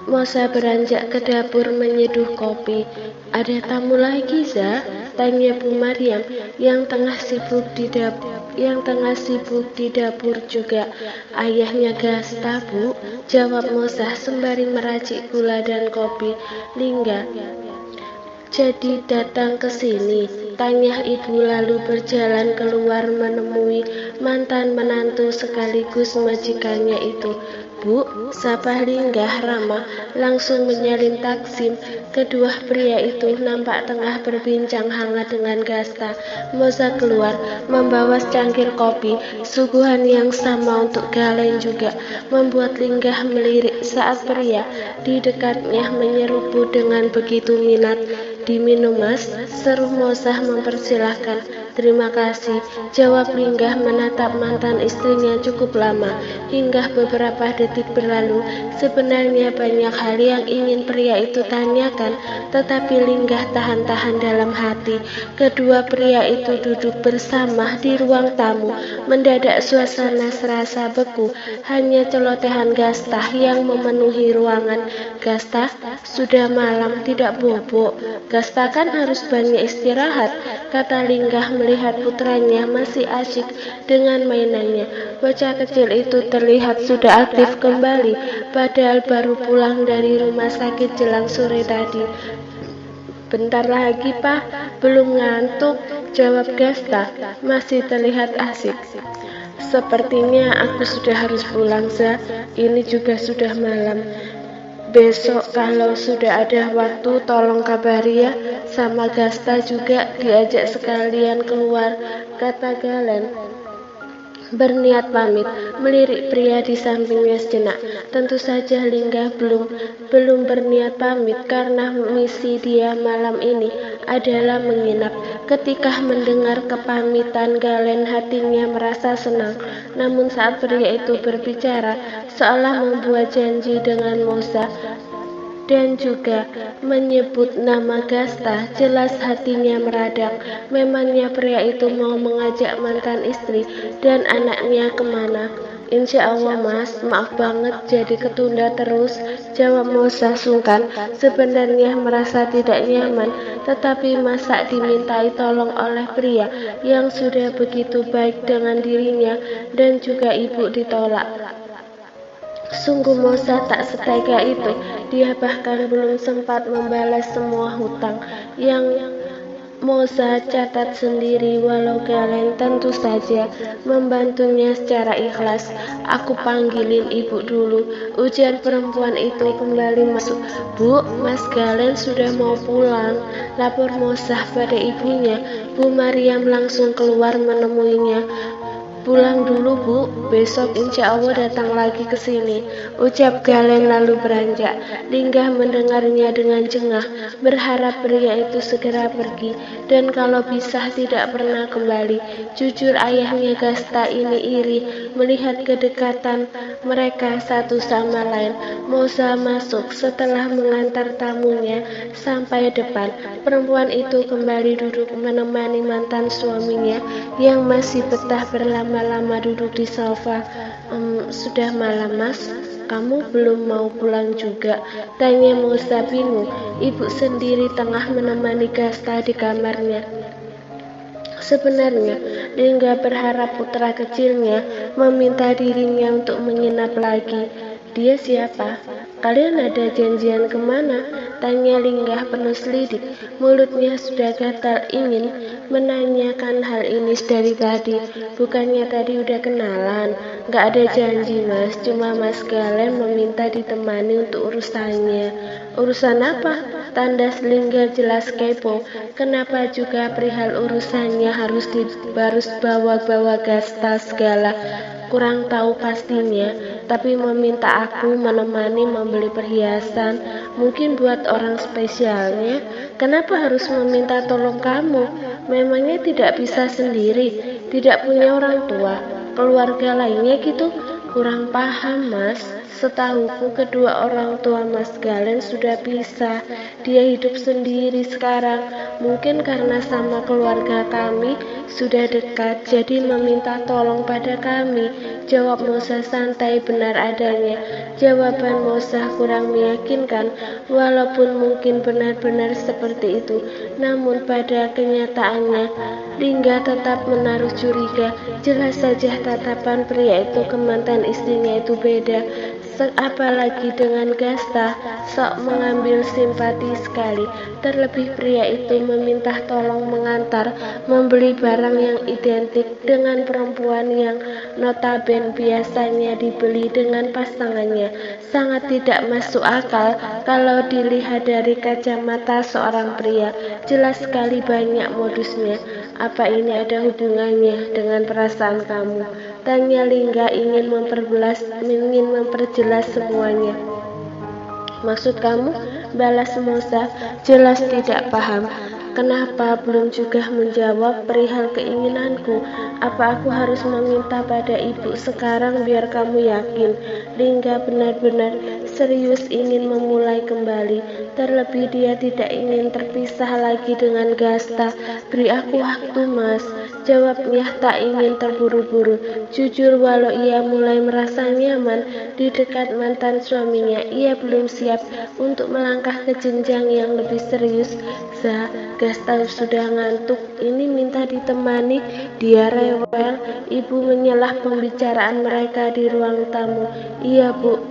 Mosa beranjak ke dapur menyeduh kopi. Ada tamu lagi, Za? Tanya Bu Mariam yang tengah sibuk di dapur juga. Ayahnya Gasta, Bu, jawab Mosa sembari meracik gula dan kopi. Lingga jadi datang ke sini, tanya ibu lalu berjalan keluar menemui mantan menantu sekaligus majikannya itu. Bu, sapa Linggah ramah, langsung menyalin Taksim. Kedua pria itu nampak tengah berbincang hangat dengan Gasta. Moza keluar, membawa secangkir kopi, suguhan yang sama untuk Galen juga, membuat Linggah melirik saat pria di dekatnya menyeruput dengan begitu minat. Diminum, Mas, seru Mozah mempersilahkan. Terima kasih, jawab Linggah menatap mantan istrinya cukup lama. Hingga beberapa detik berlalu, sebenarnya banyak hal yang ingin pria itu tanyakan, tetapi Linggah tahan-tahan dalam hati. Kedua pria itu duduk bersama di ruang tamu. Mendadak suasana serasa beku, hanya celotehan Gasta yang memenuhi ruangan. Gasta, sudah malam tidak bobok. Gasta kan harus banyak istirahat, kata Linggah melihat putranya masih asyik dengan mainannya. Bocah kecil itu terlihat sudah aktif kembali, padahal baru pulang dari rumah sakit jelang sore tadi. Bentar lagi, Pak, belum ngantuk, jawab Gasta, masih terlihat asik. Sepertinya aku sudah harus pulang, Za. Ini juga sudah malam. Besok kalau sudah ada waktu tolong kabari ya, sama Gasta juga diajak sekalian keluar, kata Galen. Berniat pamit, melirik pria di sampingnya sejenak. Tentu saja Linggah belum berniat pamit karena misi dia malam ini adalah menginap. Ketika mendengar kepamitan Galen, hatinya merasa senang. Namun saat pria itu berbicara, seolah membuat janji dengan Moza dan juga menyebut nama Gasta, jelas hatinya meradak. Memangnya pria itu mau mengajak mantan istri dan anaknya kemana? Insya Allah, Mas, maaf banget jadi ketunda terus, jawab Moza sungkan. Sebenarnya merasa tidak nyaman, tetapi masa dimintai tolong oleh pria yang sudah begitu baik dengan dirinya dan juga ibu ditolak. Sungguh Moza tak setega itu. Dia bahkan belum sempat membalas semua hutang yang Moza catat sendiri, walau Galen tentu saja membantunya secara ikhlas. Aku panggilin ibu dulu, ujar perempuan itu kembali masuk. Bu, Mas Galen sudah mau pulang, lapor Moza pada ibunya. Bu Mariam langsung keluar menemuinya. Pulang dulu, Bu, besok insya Allah datang lagi ke sini, ucap Galen lalu beranjak. Linggah mendengarnya dengan jengah, berharap pria itu segera pergi dan kalau bisa tidak pernah kembali. Jujur ayahnya Gasta ini iri melihat kedekatan mereka satu sama lain. Moza masuk setelah mengantar tamunya sampai depan. Perempuan itu kembali duduk menemani mantan suaminya yang masih betah berlama-lama duduk di sofa. Sudah malam, Mas, kamu belum mau pulang juga, tanya Moza bingung. Ibu sendiri tengah menemani Gasta di kamarnya. Sebenarnya Lingga berharap putra kecilnya meminta dirinya untuk menginap lagi. Dia siapa? Kalian ada janjian kemana? Tanya Linggah penuh selidik. Mulutnya sudah gatal ingin menanyakan hal ini dari tadi. Bukannya tadi udah kenalan? Gak ada janji, Mas. Cuma Mas Galen meminta ditemani untuk urusannya. Urusan apa? Tandas Linggah jelas kepo. Kenapa juga perihal urusannya harus bawa-bawa Gasta segala? Kurang tahu pastinya, tapi meminta aku menemani membeli perhiasan, mungkin buat orang spesialnya. Kenapa harus meminta tolong kamu? Memangnya tidak bisa sendiri, tidak punya orang tua, keluarga lainnya gitu? Kurang paham, Mas. Setahuku kedua orang tua Mas Galen sudah pisah. Dia hidup sendiri sekarang. Mungkin karena sama keluarga kami sudah dekat, jadi meminta tolong pada kami. Jawab Musa santai benar adanya. Jawaban Musa kurang meyakinkan, walaupun mungkin benar-benar seperti itu. Namun pada kenyataannya, Lingga tetap menaruh curiga. Jelas saja tatapan pria itu ke mantan istrinya itu beda. Apalagi dengan Gasta, sok mengambil simpati sekali. Terlebih pria itu meminta tolong mengantar membeli barang yang identik dengan perempuan yang notabene biasanya dibeli dengan pasangannya. Sangat tidak masuk akal kalau dilihat dari kacamata seorang pria. Jelas sekali banyak modusnya. Apa ini ada hubungannya dengan perasaan kamu? Tanya Lingga ingin memperjelas semuanya. Maksud kamu? Balas Musa, jelas tidak paham. Kenapa belum juga menjawab perihal keinginanku? Apa aku harus meminta pada ibu sekarang biar kamu yakin? Lingga benar-benar serius ingin memulai kembali. Terlebih dia tidak ingin terpisah lagi dengan Gasta. Beri aku waktu, Mas. Jawabnya tak ingin terburu-buru. Jujur, walau ia mulai merasa nyaman di dekat mantan suaminya, ia belum siap untuk melangkah ke jenjang yang lebih serius. Gasta sudah ngantuk, ini minta ditemani. Dia rewel. Ibu menyelah pembicaraan mereka di ruang tamu. Iya, Bu.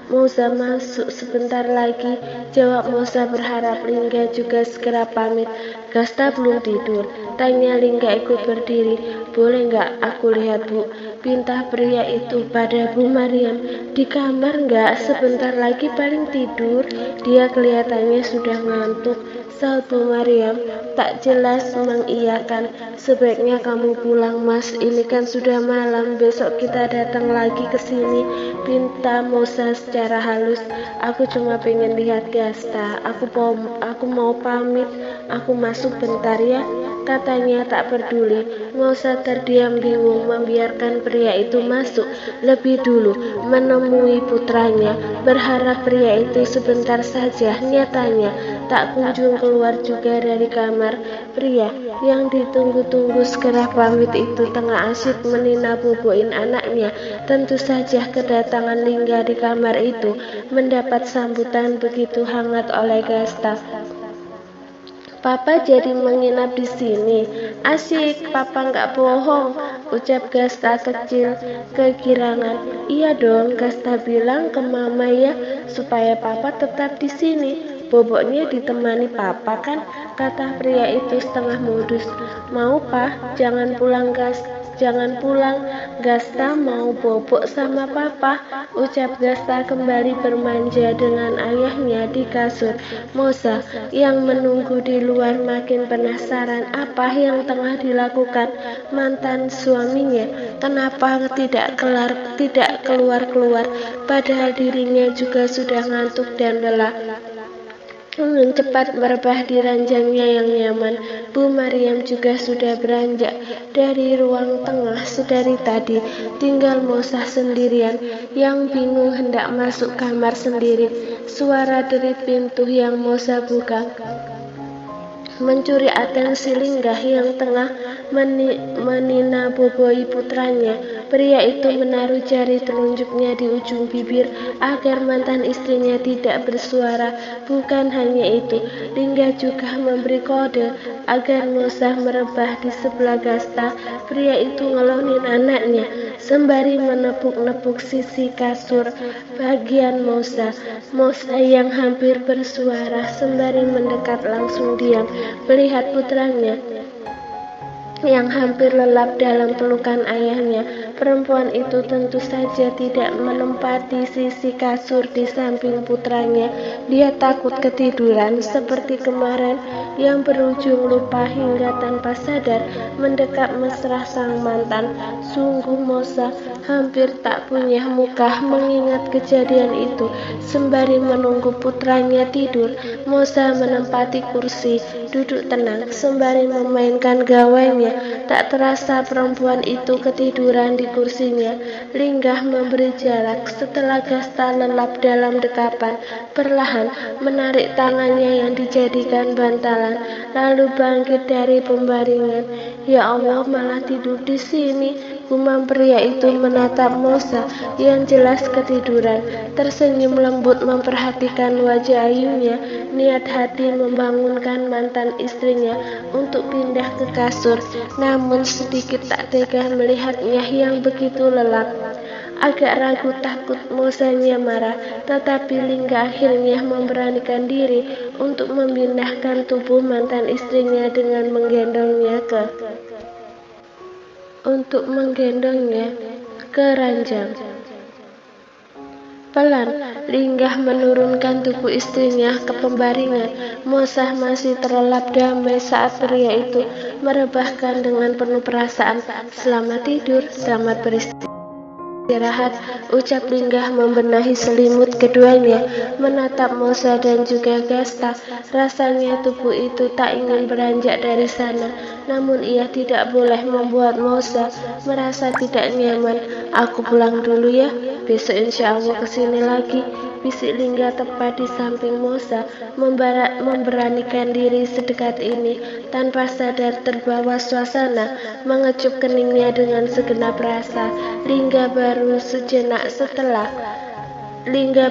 Musa masuk sebentar lagi. Jawab Musa berharap Lingga juga segera pamit. Gasta belum tidur. Tanya Lingga ikut berdiri. Boleh nggak aku lihat, Bu? Pinta pria itu pada Bu Mariam. Di kamar nggak? Sebentar lagi paling tidur. Dia kelihatannya sudah ngantuk. Saud Bu Mariam tak jelas mengiyakan. Sebaiknya kamu pulang, Mas. Ini kan sudah malam. Besok kita datang lagi ke sini. Pinta Musa secara halus. Aku cuma pengen lihat Gasta. Aku mau pamit. Aku masuk bentar ya. Katanya tak peduli. Musa terdiam bingung membiarkan pria itu masuk lebih dulu menemui putranya. Berharap pria itu sebentar saja. Nyatanya tak kunjung keluar juga dari kamar. Pria yang ditunggu-tunggu segera pamit itu tengah asyik menina boboin anaknya. Tentu saja kedatangan Lingga di kamar itu mendapat sambutan begitu hangat oleh Gasta. Papa jadi menginap di sini. Asik, Papa nggak bohong, ucap Gasta kecil kegirangan. Iya dong, Gasta bilang ke Mama ya, supaya Papa tetap di sini. Boboknya ditemani Papa kan, kata pria itu setengah modus. Mau, Pak? Jangan pulang, Jangan pulang, Gasta mau bobok sama Papa, ucap Gasta kembali bermanja dengan ayahnya di kasur. Musa yang menunggu di luar makin penasaran apa yang tengah dilakukan mantan suaminya. Kenapa tidak keluar-keluar, padahal dirinya juga sudah ngantuk dan lelah. Cepat merebah di ranjangnya yang nyaman. Bu Mariam juga sudah beranjak dari ruang tengah sedari tadi. Tinggal Musa sendirian yang bingung hendak masuk kamar sendiri. Suara derit pintu yang Musa buka mencuri atensi Lingga yang tengah menina boboi putranya. Pria itu menaruh jari telunjuknya di ujung bibir agar mantan istrinya tidak bersuara. Bukan hanya itu, Lingga juga memberi kode agar Musa merebah di sebelah Gasta. Pria itu ngelonin anaknya sembari menepuk-nepuk sisi kasur bagian Musa. Musa yang hampir bersuara sembari mendekat langsung diam melihat putranya yang hampir lelap dalam pelukan ayahnya. Perempuan itu tentu saja tidak menempati sisi kasur di samping putranya. Dia takut ketiduran seperti kemarin yang berujung lupa hingga tanpa sadar mendekat mesra sang mantan. Sungguh Musa hampir tak punya muka mengingat kejadian itu. Sembari menunggu putranya tidur, Musa menempati kursi duduk tenang sembari memainkan gawainya. Tak terasa perempuan itu ketiduran di kursinya. Linggah memberi jarak setelah Gasta lelap dalam dekapan. Perlahan menarik tangannya yang dijadikan bantalan, lalu bangkit dari pembaringan. Ya Allah, malah tidur di sini, gumam pria itu menatap Mosa yang jelas ketiduran. Tersenyum lembut memperhatikan wajah ayunya. Niat hati membangunkan mantan istrinya untuk pindah ke kasur, namun sedikit tak tega melihatnya yang begitu lelap. Agak ragu takut Mosanya marah, tetapi Lingga akhirnya memberanikan diri untuk memindahkan tubuh mantan istrinya dengan menggendongnya ke ranjang. Pelan, Linggah menurunkan tubuh istrinya ke pembaringan. Mosa masih terlelap damai saat pria itu merebahkan dengan penuh perasaan, "Selamat tidur, selamat beristirahat," ucap Linggah membenahi selimut keduanya, menatap Mosa dan juga Gasta. Rasanya tubuh itu tak ingin beranjak dari sana, namun ia tidak boleh membuat Mosa merasa tidak nyaman. "Aku pulang dulu ya, besok insya Allah kesini lagi," bisik Linggah tepat di samping Mosa. Memberanikan diri sedekat ini tanpa sadar terbawa suasana, mengecup keningnya dengan segenap rasa. Linggah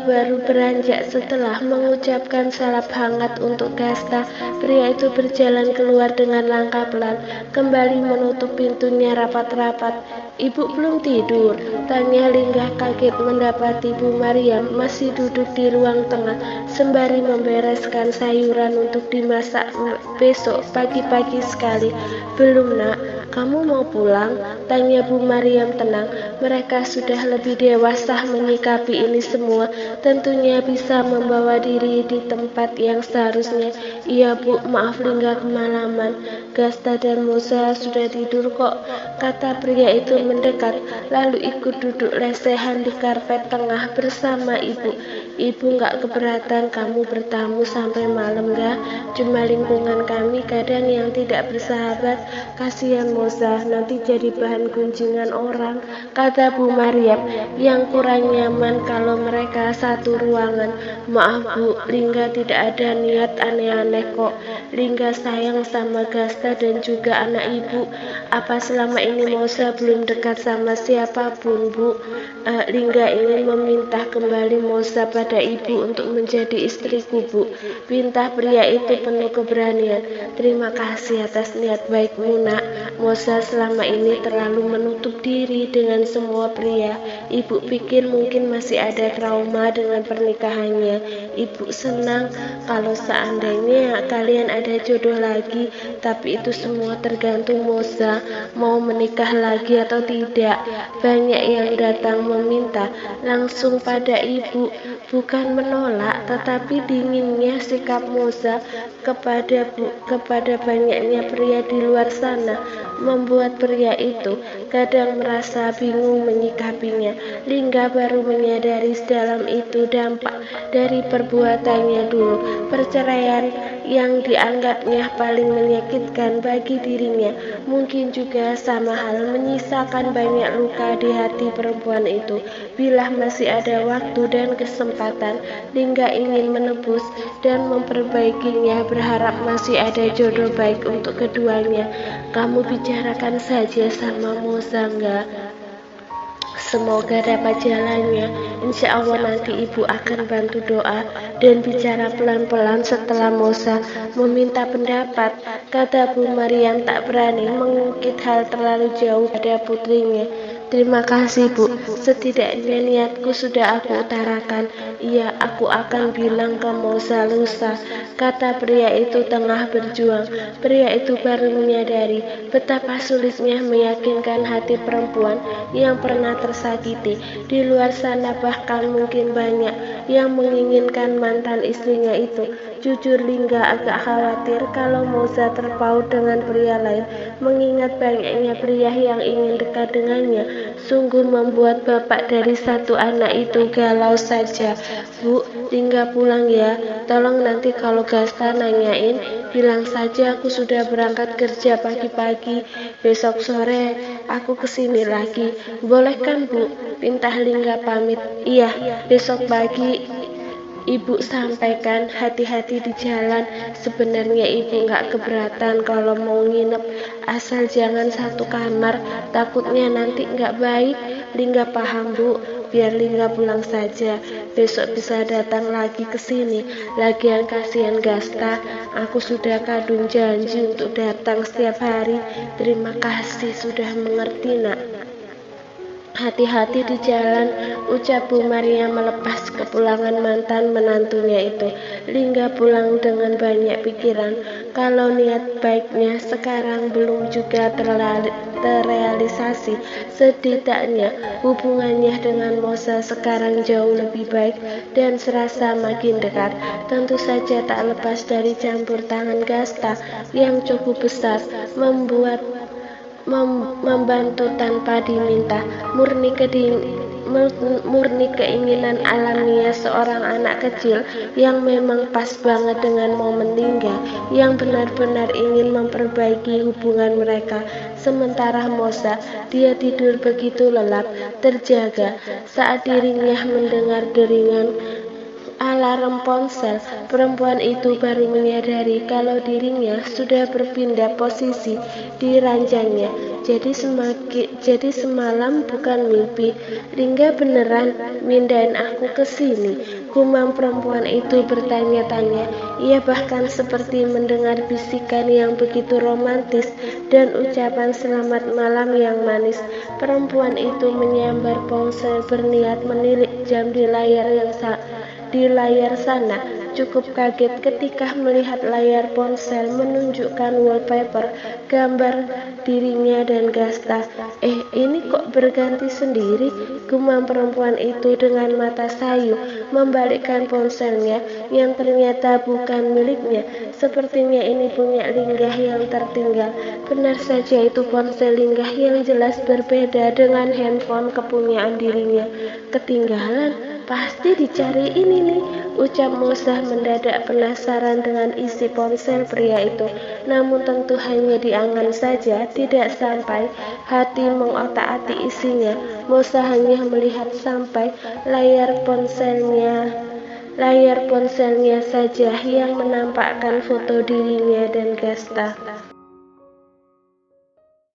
baru beranjak setelah mengucapkan salap hangat untuk Gasta. Pria itu berjalan keluar dengan langkah pelan, kembali menutup pintunya rapat-rapat. "Ibu belum tidur?" tanya Linggah kaget mendapati Bu Mariam masih duduk di ruang tengah sembari membereskan sayuran untuk dimasak besok pagi-pagi sekali. "Belum, Nak. Kamu mau pulang?" tanya Bu Mariam tenang. Mereka sudah lebih dewasa menyikapi ini semua, tentunya bisa membawa diri di tempat yang seharusnya. "Iya Bu, maaf Linggah kemalaman. Gasta dan Mosa sudah tidur kok," kata pria itu mendekat, lalu ikut duduk lesehan di karpet tengah bersama ibu. "Ibu nggak keberatan kamu bertamu sampai malam nggak? Cuma lingkungan kami kadang yang tidak bersahabat. Kasihan Mosa, nanti jadi bahan gunjingan orang," kata Bu Mariam yang kurang nyaman kalau mereka satu ruangan. "Maaf Bu, Linggah tidak ada niat aneh-aneh kok. Linggah sayang sama Gasta dan juga anak ibu. Apa selama ini Mosa belum dekat sama siapapun Bu? Linggah ingin meminta kembali Mosa pada ibu untuk menjadi istriku Bu," pinta pria itu penuh keberanian. "Terima kasih atas niat baikmu Nak. Mosa selama ini terlalu menutup diri dengan semua pria. Ibu pikir mungkin masih ada trauma dengan pernikahannya. Ibu senang kalau seandainya kalian ada jodoh lagi, tapi itu semua tergantung Mosa mau menikah lagi atau tidak." Banyak yang datang meminta langsung pada ibu, bukan menolak, tetapi dinginnya sikap Mosa kepada banyaknya pria di luar sana membuat pria itu kadang merasa bingung menyikapinya. Linggah baru menyadari sedalam itu dampak dari perbuatannya dulu. Perceraian yang dianggapnya paling menyakitkan bagi dirinya mungkin juga sama hal menyisakan banyak luka di hati perempuan itu. Bila masih ada waktu dan kesempatan, Linggah ingin menebus dan memperbaikinya, berharap masih ada jodoh baik untuk keduanya. "Kamu bicarakan saja sama Mosa enggak? Semoga dapat jalannya. Insya Allah nanti ibu akan bantu doa dan bicara pelan-pelan." Setelah Mosa meminta pendapat, kata Bu Mariam tak berani mengungkit hal terlalu jauh pada putrinya. "Terima kasih Bu, setidaknya niatku sudah aku utarakan. Iya, aku akan bilang ke Mosa lusa," kata pria itu tengah berjuang. Pria itu baru menyadari betapa sulitnya meyakinkan hati perempuan yang pernah tersakiti. Di luar sana bahkan mungkin banyak yang menginginkan mantan istrinya itu. Jujur Linggah agak khawatir kalau Mosa terpaut dengan pria lain, mengingat banyaknya pria yang ingin dekat dengannya. Sungguh membuat bapak dari satu anak itu galau saja. Bu, Lingga pulang ya. Tolong nanti kalau Gasta nanyain, bilang saja aku sudah berangkat kerja pagi-pagi. Besok sore aku kesini lagi. Boleh kan Bu? Pintah Lingga pamit. Iya, besok pagi Ibu sampaikan hati-hati di jalan. Sebenarnya ibu nggak keberatan kalau mau nginep, asal jangan satu kamar, takutnya nanti nggak baik. Lingga paham Bu, biar Lingga pulang saja, besok bisa datang lagi ke sini. Lagian kasihan Gasta, aku sudah kadung janji untuk datang setiap hari. Terima kasih sudah mengerti nak. Hati-hati di jalan, ucap Bu Maria melepas kepulangan mantan menantunya itu. Lingga pulang dengan banyak pikiran. Kalau niat baiknya sekarang belum juga terrealisasi, setidaknya hubungannya dengan Mosa sekarang jauh lebih baik dan serasa makin dekat. Tentu saja tak lepas dari campur tangan Gasta yang cukup besar, membantu tanpa diminta, murni keinginan alamiah seorang anak kecil yang memang pas banget dengan momen Lingga yang benar-benar ingin memperbaiki hubungan mereka. Sementara Mosa, dia tidur begitu lelap, terjaga saat dirinya mendengar deringan alarm ponsel. Perempuan itu baru menyadari kalau dirinya sudah berpindah posisi di ranjangnya. Jadi semalam bukan mimpi. Lingga beneran mindahin aku ke sini. Gumam perempuan itu bertanya-tanya. Ia bahkan seperti mendengar bisikan yang begitu romantis dan ucapan selamat malam yang manis. Perempuan itu menyambar ponsel berniat menilik jam di layar sana. Cukup kaget ketika melihat layar ponsel menunjukkan wallpaper gambar dirinya dan Gasta. Ini kok berganti sendiri? Gumam perempuan itu dengan mata sayu membalikkan ponselnya yang ternyata bukan miliknya. Sepertinya ini punya Lingga yang tertinggal. Benar saja itu ponsel Lingga yang jelas berbeda dengan handphone kepunyaan dirinya. Ketinggalan. Pasti dicari ini nih, ucap Mosa mendadak penasaran dengan isi ponsel pria itu. Namun tentu hanya diangan saja, tidak sampai hati mengotak-atik isinya. Mosa hanya melihat sampai layar ponselnya saja yang menampakkan foto dirinya dan Gasta.